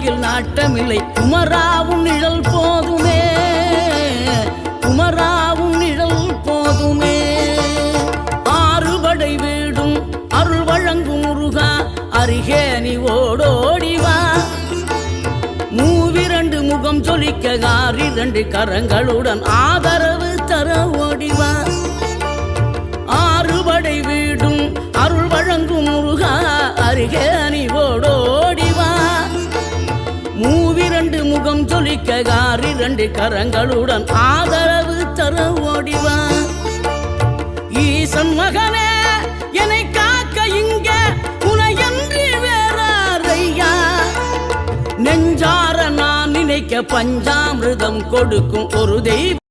வாழ்க்கையில் நாட்டமில்லை. குமராவும் நிழல் போதுமே, குமராவும் நிழல் போதுமே. ஆறுபடை வீடும் அருள் வழங்கும் முருகா, அருகே நீ ஓடோடிவா. மூவிரண்டு முகம் சொலிக்க ஆறிரண்டு கரங்களுடன் ஆதரவு தர ஓடிவா. ஆறுபடை வீடும் அருள் வழங்கும் முருகா, அருகே நீ ஓடோடிவா. மூவிரண்டு முகம் சொலிக்க ஆறிரண்டு கரங்களுடன் ஆதரவு தர ஓடிவா. ஈசன் மகனே என்னை காக்க இங்க உனையன்றி வேறாரையா. நெஞ்சார நான் நினைக்க பஞ்சாமிர்தம் கொடுக்கும் ஒரு தெய்வம்.